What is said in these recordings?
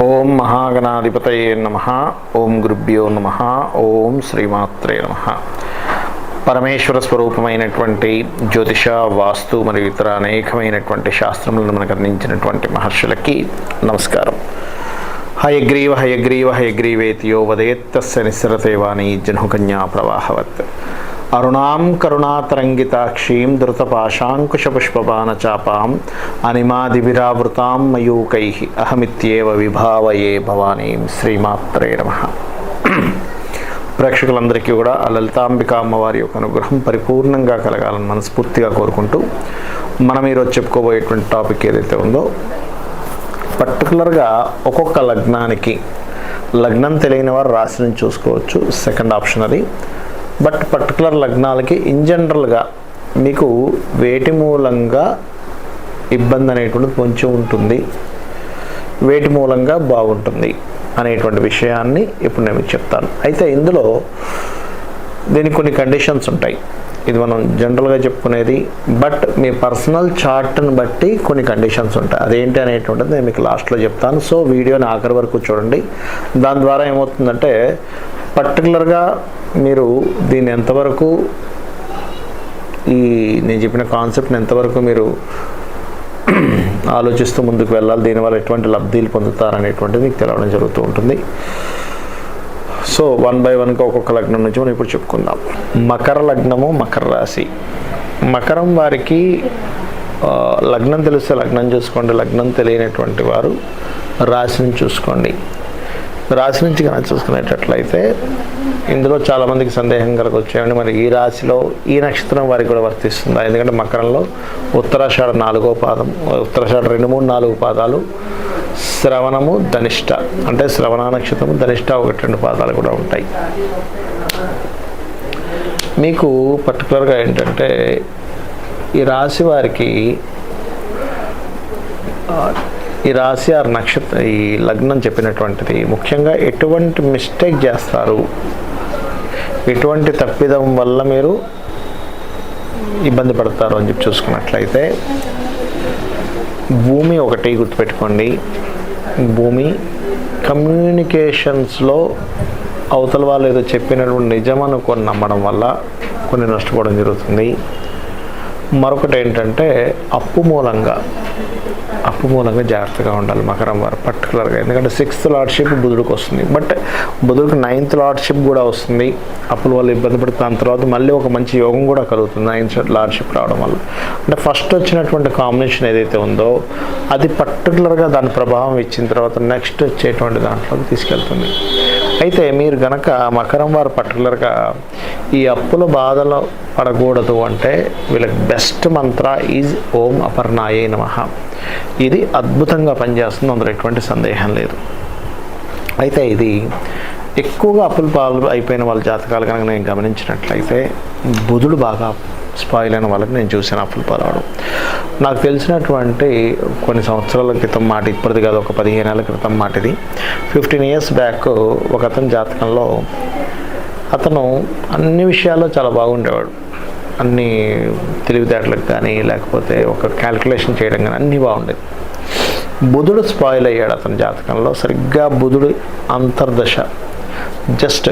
ఓం మహాగణాధిపతయే నమః. ఓం గురుభ్యో నమః. ఓం శ్రీమాత్రే నమః. పరమేశ్వర స్వరూపమైనటువంటి జ్యోతిష, వాస్తు మరియు ఇతర అనేకమైనటువంటి శాస్త్రములను మనకు అందించినటువంటి మహర్షులకి నమస్కారం. హయగ్రీవ హయగ్రీవ హయగ్రీవేతియో వదేత్తస్య నిస్సరతే వాణి జహ్నుకన్యా ప్రవాహవత్. అరుణాం కరుణాతరంగితాక్షీం ధృతపాశాంకుశపుష్పబాణచాపాం అనిమాదివిరావృతాం మయూకై అహమిత్యేవ విభావయే భవానీం. శ్రీమాత్రే నమః. ప్రేక్షకులందరికీ కూడా ఆ లలితాంబిక అమ్మవారి యొక్క అనుగ్రహం పరిపూర్ణంగా కలగాలని మనస్ఫూర్తిగా కోరుకుంటూ మనం ఈరోజు చెప్పుకోబోయేటువంటి టాపిక్ ఏదైతే ఉందో, పర్టికులర్గా ఒక్కొక్క లగ్నానికి, లగ్నం తెలియని వారు రాశిని చూసుకోవచ్చు, సెకండ్ ఆప్షన్ అది. బట్ పర్టికులర్ లగ్నాలకి ఇన్ జనరల్గా మీకు వేటి మూలంగా ఇబ్బంది అనేటువంటిది కొంచెం ఉంటుంది, వేటి మూలంగా బాగుంటుంది అనేటువంటి విషయాన్ని ఇప్పుడు నేను చెప్తాను. అయితే ఇందులో దీనికి కొన్ని కండిషన్స్ ఉంటాయి. ఇది మనం జనరల్గా చెప్పుకునేది, బట్ మీ పర్సనల్ చార్ట్ని బట్టి కొన్ని కండిషన్స్ ఉంటాయి. అదేంటి అనేటువంటిది నేను మీకు లాస్ట్లో చెప్తాను. సో వీడియోని ఆఖరి వరకు చూడండి. దాని ద్వారా ఏమవుతుందంటే పర్టికులర్గా మీరు దీన్ని ఎంతవరకు, నేను చెప్పిన కాన్సెప్ట్ని ఎంతవరకు మీరు ఆలోచిస్తూ ముందుకు వెళ్ళాలి, దీనివల్ల ఎటువంటి లబ్ధీలు పొందుతారనేటువంటిది మీకు తెలవడం జరుగుతూ ఉంటుంది. సో వన్ బై వన్గా ఒక్కొక్క లగ్నం నుంచి మనం ఇప్పుడు చెప్పుకుందాం. మకర లగ్నము, మకర రాశి. మకరం వారికి లగ్నం తెలిస్తే లగ్నం చూసుకోండి, లగ్నం తెలియనటువంటి వారు రాశిని చూసుకోండి. రాశి నుంచి కనుక చూసుకునేటట్లయితే ఇందులో చాలామందికి సందేహం కలగొచ్చేయండి, మరి ఈ రాశిలో ఈ నక్షత్రం వారికి కూడా వర్తిస్తుందా? ఎందుకంటే మకరంలో ఉత్తరాషాఢ 4వ పాదం, ఉత్తరాషాఢ 2, 3, 4 పాదాలు, శ్రవణము, ధనిష్ట అంటే శ్రవణ నక్షత్రము, ధనిష్ట 1, 2 పాదాలు కూడా ఉంటాయి. మీకు పర్టికులర్గా ఏంటంటే ఈ రాశి వారికి, ఈ రాశి ఆరు నక్షత్ర, ఈ లగ్నం చెప్పినటువంటిది ముఖ్యంగా ఎటువంటి మిస్టేక్ చేస్తారు, ఎటువంటి తప్పిదం వల్ల మీరు ఇబ్బంది పడతారు అని చెప్పి చూసుకున్నట్లయితే, భూమి ఒకటి గుర్తుపెట్టుకోండి. భూమి కమ్యూనికేషన్స్లో అవతల వాళ్ళు ఏదో చెప్పినటువంటి నిజమను కొన్ని నమ్మడం వల్ల కొన్ని నష్టపోవడం జరుగుతుంది. మరొకటి ఏంటంటే అప్పు మూలంగా జాగ్రత్తగా ఉండాలి మకరం వారు పర్టికులర్గా. ఎందుకంటే 6th లార్డ్షిప్ బుధుడికి వస్తుంది, బట్ బుధుడికి 9th లార్డ్షిప్ కూడా వస్తుంది. అప్పుల వల్ల ఇబ్బంది పడుతుంది. దాని తర్వాత మళ్ళీ ఒక మంచి యోగం కూడా కలుగుతుంది 9th లార్డ్షిప్ రావడం వల్ల. అంటే ఫస్ట్ వచ్చినటువంటి కాంబినేషన్ ఏదైతే ఉందో అది పర్టికులర్గా దాని ప్రభావం ఇచ్చిన తర్వాత నెక్స్ట్ వచ్చేటువంటి దాంట్లోకి తీసుకెళ్తుంది. అయితే మీరు గనక మకరం వారు పర్టికులర్గా ఈ అప్పుల బాధలో పడకూడదు అంటే వీళ్ళకి బెస్ట్ మంత్ర ఈజ్ ఓం అపర్ణాయే నమః. ఇది అద్భుతంగా పనిచేస్తుంది, అందులో ఎటువంటి సందేహం లేదు. అయితే ఇది ఎక్కువగా అప్పుల పాలు అయిపోయిన వాళ్ళ జాతకాలు కనుక నేను గమనించినట్లయితే బుధుడు బాగా స్పాయిల్ అయిన వాళ్ళకి నేను చూసాను అప్పుల పాలవడం. నాకు తెలిసినటువంటి కొన్ని సంవత్సరాల క్రితం మాట, ఇప్పటిది కాదు, ఒక 15 ఏళ్ళ క్రితం మాట ఇది. 15 years బ్యాక్ ఒక అతని జాతకంలో అతను అన్ని విషయాల్లో చాలా బాగుండేవాడు. అన్ని తెలివితేటలకు కానీ లేకపోతే ఒక క్యాల్కులేషన్ చేయడం కానీ అన్నీ బాగుండేది. బుధుడు స్పాయిల్ అయ్యాడు అతని జాతకంలో. సరిగ్గా బుధుడు అంతర్దశ జస్ట్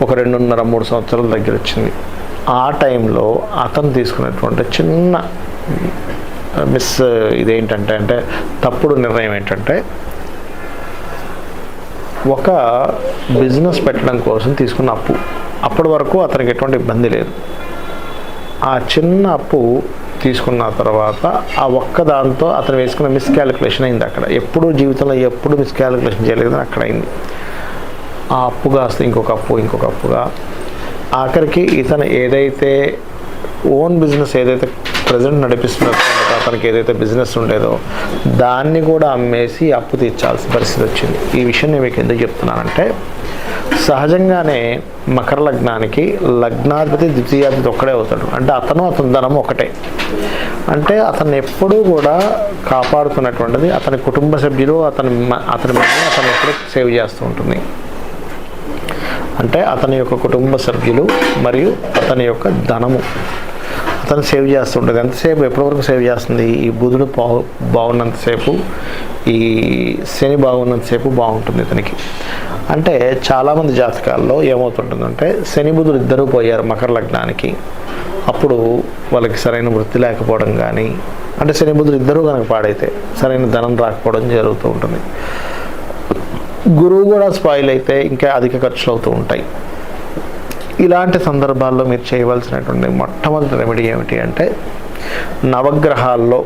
ఒక 2.5-3 సంవత్సరాల దగ్గర వచ్చింది. ఆ టైంలో అతను తీసుకున్నటువంటి చిన్న ఇదేంటంటే తప్పుడు నిర్ణయం ఏంటంటే, ఒక బిజినెస్ పెట్టడం కోసం తీసుకున్న అప్పు. అప్పటి వరకు అతనికి ఎటువంటి ఇబ్బంది లేదు. ఆ చిన్న అప్పు తీసుకున్న తర్వాత ఆ ఒక్క దాంతో అతను వేసుకున్న మిస్క్యాలిక్యులేషన్ అయింది. అక్కడ ఎప్పుడు జీవితంలో ఎప్పుడు మిస్క్యాలిక్యులేషన్ చేయలేదు, అక్కడ అయింది. ఆ అప్పు కాస్త ఇంకొక అప్పుగా ఆఖరికి ఇతను ఏదైతే ఓన్ బిజినెస్ ఏదైతే ప్రజెంట్ నడిపిస్తున్నట్టు అతనికి ఏదైతే బిజినెస్ ఉండేదో దాన్ని కూడా అమ్మేసి అప్పు తీర్చాల్సిన పరిస్థితి వచ్చింది. ఈ విషయం నేను మీకు ఎందుకు చెప్తున్నానంటే, సహజంగానే మకర లగ్నానికి లగ్నాధిపతి ద్వితీయాధిపతి ఒక్కడే అవుతాడు. అంటే అతని ధనం ఒకటే. అంటే అతను ఎప్పుడూ కూడా కాపాడుతున్నటువంటిది అతని కుటుంబ సభ్యులు, అతని అతను ఎప్పుడూ సేవ్ చేస్తూ ఉంటుంది. అంటే అతని యొక్క కుటుంబ సభ్యులు మరియు అతని యొక్క ధనము, తను సేవ్ చేస్తుంటుంది. ఎంతసేపు ఎప్పటివరకు సేవ్ చేస్తుంది? ఈ బుధుడు బాగున్నంతసేపు, ఈ శని బాగున్నంతసేపు బాగుంటుంది ఇతనికి. అంటే చాలామంది జాతకాల్లో ఏమవుతుంటుందంటే శని బుధుడు ఇద్దరూ పోయారు మకర లగ్నానికి, అప్పుడు వాళ్ళకి సరైన వృత్తి లేకపోవడం కానీ, అంటే శని బుధుడు ఇద్దరూ కనుక పాడైతే సరైన ధనం రాకపోవడం జరుగుతూ ఉంటుంది. గురువు కూడా స్పాయిల్ అయితే ఇంకా అధిక ఖర్చులు అవుతూ ఉంటాయి. ఇలాంటి సందర్భాల్లో మీరు చేయవలసినటువంటి మొట్టమొదటి రెమెడీ ఏమిటి అంటే, నవగ్రహాల్లో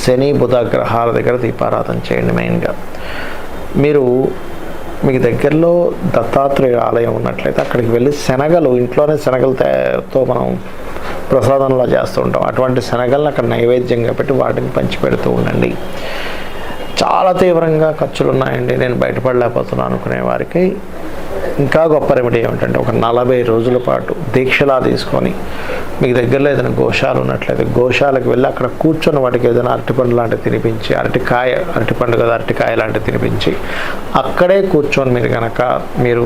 శని బుధ గ్రహాల దగ్గర దీపారాధన చేయండి. మెయిన్గా మీకు దగ్గరలో దత్తాత్రేయ ఆలయం ఉన్నట్లయితే అక్కడికి వెళ్ళి శనగలు, ఇంట్లోనే శనగలతో మనం ప్రసాదంలో చేస్తూ ఉంటాం, అటువంటి శనగలను అక్కడ నైవేద్యంగా పెట్టి వాటిని పంచిపెడుతూ ఉండండి. చాలా తీవ్రంగా ఖర్చులు ఉన్నాయండి, నేను బయటపడలేకపోతున్నాను అనుకునే వారికి ఇంకా గొప్ప రెమెడీ ఏమిటంటే, ఒక 40 రోజుల పాటు దీక్షలా తీసుకొని మీకు దగ్గరలో ఏదైనా గోశాల ఉన్నట్లయితే గోశాలకు వెళ్ళి అక్కడ కూర్చొని వాటికి ఏదైనా అరటిపండు లాంటివి తినిపించి, అరటిపండు కదా అరటికాయ లాంటివి తినిపించి అక్కడే కూర్చొని మీరు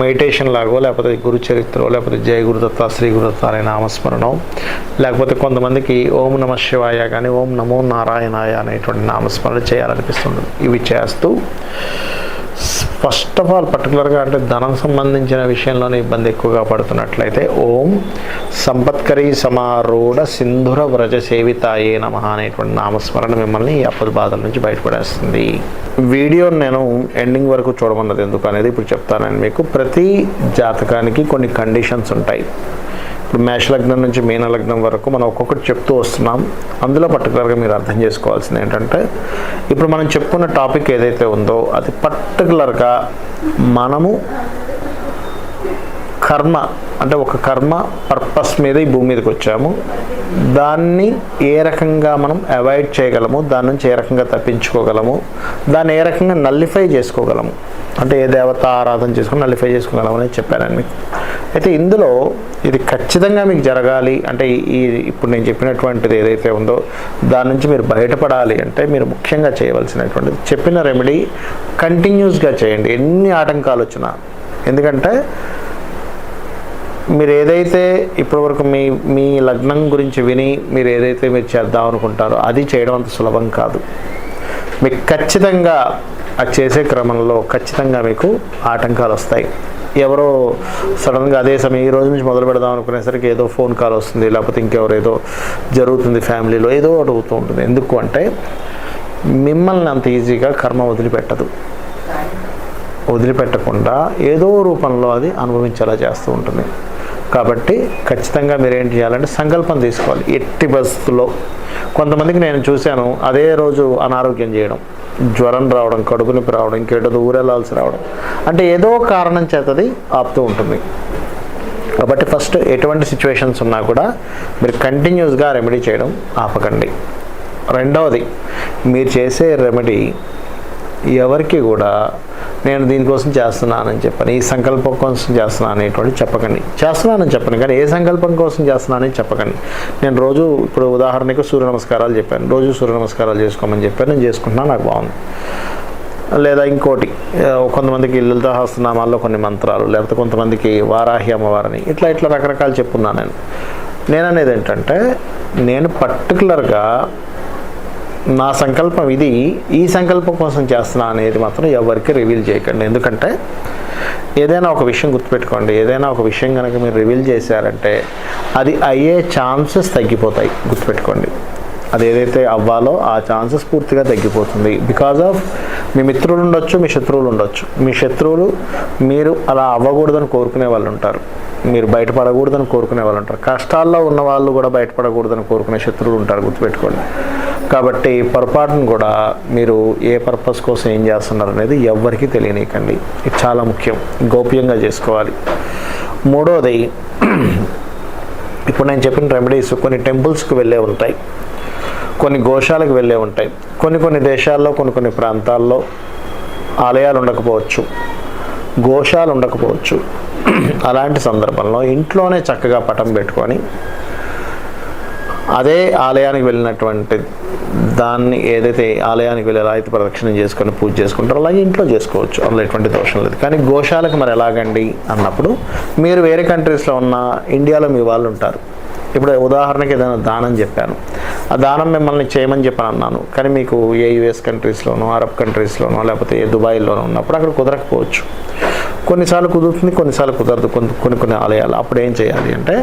మెడిటేషన్ లాగో, లేకపోతే గురు చరిత్ర, లేకపోతే జయ గురుదత్త, శ్రీ గురుదత్త అనే నామస్మరణం, లేకపోతే కొంతమందికి ఓం నమ శివాయ కానీ ఓం నమో నారాయణాయ అనేటువంటి నామస్మరణ చేయాలనిపిస్తుంది. ఇవి చేస్తూ ఫస్ట్ ఆఫ్ ఆల్ పర్టికులర్గా అంటే ధనం సంబంధించిన విషయంలోనే ఇబ్బంది ఎక్కువగా పడుతున్నట్లయితే ఓం సంపత్కరీ సమారూఢ సింధుర వ్రజ సేవితాయే నమః అనేటువంటి నామస్మరణ మిమ్మల్ని ఈ అప్పుల బాధల నుంచి బయటపడేస్తుంది. వీడియోని నేను ఎండింగ్ వరకు చూడమన్నది ఎందుకు అనేది ఇప్పుడు చెప్తానండి. మీకు ప్రతి జాతకానికి కొన్ని కండిషన్స్ ఉంటాయి. ఇప్పుడు మేషలగ్నం నుంచి మీనలగ్నం వరకు మనం ఒక్కొక్కటి చెప్తూ వస్తున్నాం. అందులో పర్టికులర్గా మీరు అర్థం చేసుకోవాల్సింది ఏంటంటే, ఇప్పుడు మనం చెప్పుకున్న టాపిక్ ఏదైతే ఉందో అది పర్టికులర్గా మనము కర్మ, అంటే ఒక కర్మ పర్పస్ మీద ఈ భూమి మీదకి వచ్చాము, దాన్ని ఏ రకంగా మనం అవాయిడ్ చేయగలము, దాని నుంచి ఏ రకంగా తప్పించుకోగలము, దాన్ని ఏ రకంగా నల్లిఫై చేసుకోగలము, అంటే ఏ దేవత ఆరాధన చేసుకుని నల్లిఫై చేసుకోగలము అనేది చెప్పాను మీకు. అయితే ఇందులో ఇది ఖచ్చితంగా మీకు జరగాలి అంటే, ఇప్పుడు నేను చెప్పినటువంటిది ఏదైతే ఉందో దాని నుంచి మీరు బయటపడాలి అంటే మీరు ముఖ్యంగా చేయవలసినటువంటిది చెప్పిన రెమెడీ కంటిన్యూస్గా చేయండి, ఎన్ని ఆటంకాలు వచ్చినా. ఎందుకంటే మీరు ఏదైతే ఇప్పటివరకు మీ లగ్నం గురించి విని మీరు ఏదైతే మీరు చేద్దాం అనుకుంటారో అది చేయడం అంత సులభం కాదు. మీకు ఖచ్చితంగా అది చేసే క్రమంలో ఖచ్చితంగా మీకు ఆటంకాలు వస్తాయి. ఎవరో సడన్గా అదే సమయం ఈ రోజు నుంచి మొదలు పెడదాం అనుకునేసరికి ఏదో ఫోన్ కాల్ వస్తుంది, లేకపోతే ఇంకెవరు ఏదో జరుగుతుంది ఫ్యామిలీలో, ఏదో అడుగుతూ ఉంటుంది. ఎందుకు అంటే మిమ్మల్ని అంత ఈజీగా కర్మ వదిలిపెట్టకుండా ఏదో రూపంలో అది అనుభవించేలా చేస్తూ ఉంటుంది. కాబట్టి ఖచ్చితంగా మీరు ఏం చేయాలంటే సంకల్పం తీసుకోవాలి. ఎట్టి పరిస్థితుల్లో కొంతమందికి నేను చూశాను, అదే రోజు అనారోగ్యం చేయడం, జ్వరం రావడం, కడుపు నొప్పి రావడం, ఇంకేటో ఊరెళ్ళాల్సి రావడం, అంటే ఏదో కారణం చేతది ఆపుతూ ఉంటుంది. కాబట్టి ఫస్ట్ ఎటువంటి సిచ్యువేషన్స్ ఉన్నా కూడా మీరు కంటిన్యూస్గా రెమెడీ చేయడం ఆపకండి. రెండవది, మీరు చేసే రెమెడీ ఎవరికి కూడా నేను దీనికోసం చేస్తున్నానని చెప్పని, ఈ సంకల్పం కోసం చేస్తున్నాను అనేటువంటి చెప్పకండి. చేస్తున్నానని చెప్పండి కానీ ఏ సంకల్పం కోసం చేస్తున్నానని చెప్పకండి. నేను రోజు ఇప్పుడు ఉదాహరణకు సూర్య నమస్కారాలు చెప్పాను, రోజు సూర్య నమస్కారాలు చేసుకోమని చెప్పాను, నేను చేసుకుంటున్నాను, నాకు బాగుంది. లేదా ఇంకోటి, కొంతమందికి లలిత సహస్రనామాల్లో కొన్ని మంత్రాలు, లేకపోతే కొంతమందికి వారాహి అమ్మవారిని, ఇట్లా రకరకాలు చెప్పున్నాను. నేను అనేది ఏంటంటే, నేను పర్టికులర్గా నా సంకల్పం ఇది, ఈ సంకల్పం కోసం చేస్తున్నా అనేది మాత్రం ఎవరికి రివీల్ చేయకండి. ఎందుకంటే ఏదైనా ఒక విషయం గుర్తుపెట్టుకోండి, ఏదైనా ఒక విషయం కనుక మీరు రివీల్ చేశారంటే అది అయ్యే ఛాన్సెస్ తగ్గిపోతాయి. గుర్తుపెట్టుకోండి, అది ఏదైతే అవ్వాలో ఆ ఛాన్సెస్ పూర్తిగా తగ్గిపోతుంది. బికాజ్ ఆఫ్ మీ మిత్రులు ఉండొచ్చు, మీ శత్రువులు ఉండొచ్చు. మీ శత్రువులు మీరు అలా అవ్వకూడదని కోరుకునే వాళ్ళు ఉంటారు, మీరు బయటపడకూడదని కోరుకునే వాళ్ళు ఉంటారు. కష్టాల్లో ఉన్న వాళ్ళు కూడా బయటపడకూడదని కోరుకునే శత్రువులు ఉంటారు, గుర్తుపెట్టుకోండి. కాబట్టి పొరపాటును కూడా మీరు ఏ పర్పస్ కోసం ఏం చేస్తున్నారు అనేది ఎవ్వరికీ తెలియనీయకండి. ఇది చాలా ముఖ్యం, గోప్యంగా చేసుకోవాలి. మూడోది, ఇప్పుడు నేను చెప్పిన రెమెడీస్ కొన్ని టెంపుల్స్కి వెళ్ళే ఉంటాయి, కొన్ని గోశాలకు వెళ్ళే ఉంటాయి, కొన్ని దేశాల్లో కొన్ని ప్రాంతాల్లో ఆలయాలు ఉండకపోవచ్చు, గోశాలు ఉండకపోవచ్చు. అలాంటి సందర్భంలో ఇంట్లోనే చక్కగా పటం పెట్టుకొని అదే ఆలయానికి వెళ్ళినటువంటి దాన్ని ఏదైతే ఆలయానికి వెళ్ళి ఎలా అయితే ప్రదక్షిణం చేసుకొని పూజ చేసుకుంటారో అలాగే ఇంట్లో చేసుకోవచ్చు, అందులో ఎటువంటి దోషం లేదు. కానీ గోశాలకు మరి ఎలాగండి అన్నప్పుడు, మీరు వేరే కంట్రీస్లో ఉన్న ఇండియాలో మీ వాళ్ళు ఉంటారు. ఇప్పుడు ఉదాహరణకి ఏదైనా దానం చెప్పాను, ఆ దానం మిమ్మల్ని చేయమని చెప్పని అన్నాను, కానీ మీకు ఏ యుఎస్ కంట్రీస్లోనో, అరబ్ కంట్రీస్లోనో, లేకపోతే ఏ దుబాయ్లోనో ఉన్నప్పుడు అక్కడ కుదరకపోవచ్చు. కొన్నిసార్లు కుదురుతుంది, కొన్నిసార్లు కుదరదు కొన్ని ఆలయాలు. అప్పుడు ఏం చేయాలి అంటే,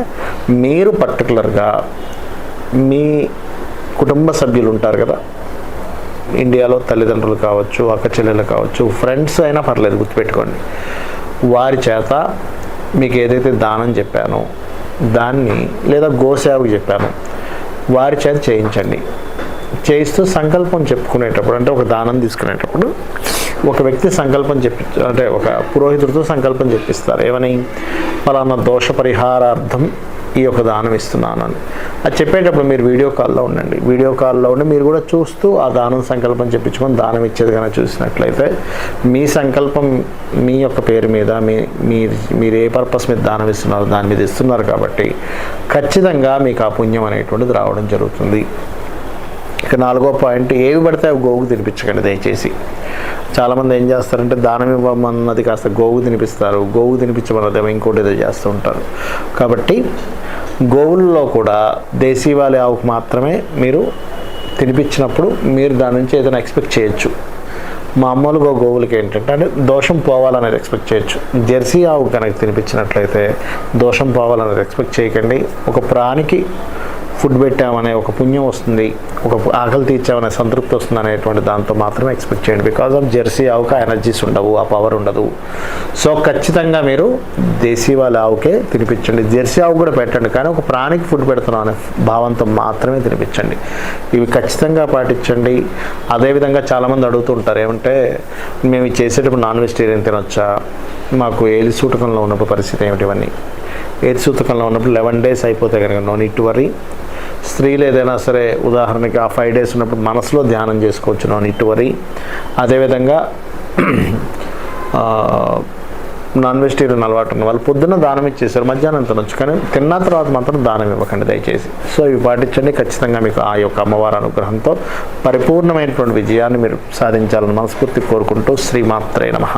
మీరు పర్టికులర్గా మీ కుటుంబ సభ్యులు ఉంటారు కదా, ఇండియాలో తల్లిదండ్రులు కావచ్చు, అక్క చెల్లెలు కావచ్చు, ఫ్రెండ్స్ అయినా పర్లేదు, గుర్తుపెట్టుకోండి. వారి చేత మీకు ఏదైతే దానం చెప్పానో దాన్ని, లేదా గోసేవకు చెప్పాను, వారి చేత చేయించండి. చేయిస్తూ సంకల్పం చెప్పుకునేటప్పుడు, అంటే ఒక దానం తీసుకునేటప్పుడు ఒక వ్యక్తి సంకల్పం అంటే ఒక పురోహితుడితో సంకల్పం చెప్పిస్తారు. ఏమని? పలానా దోష పరిహారార్థం ఈ యొక్క దానం ఇస్తున్నానని. అది చెప్పేటప్పుడు మీరు వీడియో కాల్లో ఉండండి. వీడియో కాల్లో ఉండి మీరు కూడా చూస్తూ ఆ దానం సంకల్పం చెప్పించుకొని దానం ఇచ్చేది కనుక చూసినట్లయితే, మీ సంకల్పం మీ యొక్క పేరు మీద, మీరు ఏ పర్పస్ మీద దానం ఇస్తున్నారో దాని మీద ఇస్తున్నారు కాబట్టి ఖచ్చితంగా మీకు ఆ పుణ్యం అనేటువంటిది రావడం జరుగుతుంది. ఇక 4వ పాయింట్, ఏవి పడితే అవి గోవుకు తినిపించకండి దయచేసి. చాలామంది ఏం చేస్తారంటే, దానం ఇవ్వమన్నది కాస్త గోవుకు తినిపిస్తారు, గోవుకు తినిపించమన్నది ఇంకోటి ఏదో చేస్తూ ఉంటారు. కాబట్టి గోవుల్లో కూడా దేశీవాళీ ఆవుకు మాత్రమే మీరు తినిపించినప్పుడు మీరు దాని నుంచి ఏదైనా ఎక్స్పెక్ట్ చేయొచ్చు. మామూలుగా గోవులకి ఏంటంటే, అంటే దోషం పోవాలనేది ఎక్స్పెక్ట్ చేయొచ్చు. జెర్సీ ఆవు కనుక తినిపించినట్లయితే దోషం పోవాలనేది ఎక్స్పెక్ట్ చేయకండి. ఒక ప్రాణికి ఫుడ్ పెట్టామనే ఒక పుణ్యం వస్తుంది, ఒక ఆకలి తీర్చామనే సంతృప్తి వస్తుంది అనేటువంటి దాంతో మాత్రమే ఎక్స్పెక్ట్ చేయండి. బికాజ్ ఆఫ్ జెర్సీ ఆవుకి ఎనర్జీస్ ఉండవు, ఆ పవర్ ఉండదు. సో ఖచ్చితంగా మీరు దేశీ వాళ్ళ ఆవుకే తినిపించండి. జెర్సీ ఆవు కూడా పెట్టండి, కానీ ఒక ప్రాణికి ఫుడ్ పెడుతున్నాం అనే భావంతో మాత్రమే తినిపించండి. ఇవి ఖచ్చితంగా పాటించండి. అదేవిధంగా చాలామంది అడుగుతుంటారు, ఏమంటే మేము ఇది చేసేటప్పుడు నాన్ వెజిటేరియన్ తినొచ్చా, మాకు ఏలి సూటకంలో ఉన్నప్పుడు పరిస్థితి ఏమిటి? ఇవన్నీ ఏలి సూతకంలో ఉన్నప్పుడు 11 days అయిపోతే కనుక నో నీడ్ టు వరీ. స్త్రీలు ఏదైనా సరే ఉదాహరణకి ఆ 5 days ఉన్నప్పుడు మనసులో ధ్యానం చేసుకోవచ్చు, నో నీడ్ టు వరీ. అదేవిధంగా నాన్ వెజిటేరియన్ అలవాటు ఉన్న వాళ్ళు పొద్దున్న దానం ఇచ్చేసారు, మధ్యాహ్నం తినొచ్చు, కానీ తిన్న తర్వాత మాత్రం దానం ఇవ్వకండి దయచేసి. సో ఇవి పాటించండి. ఖచ్చితంగా మీకు ఆ యొక్క అమ్మవారి అనుగ్రహంతో పరిపూర్ణమైనటువంటి విజయాన్ని మీరు సాధించాలని మనస్ఫూర్తి కోరుకుంటూ, శ్రీమాత్రే నమః.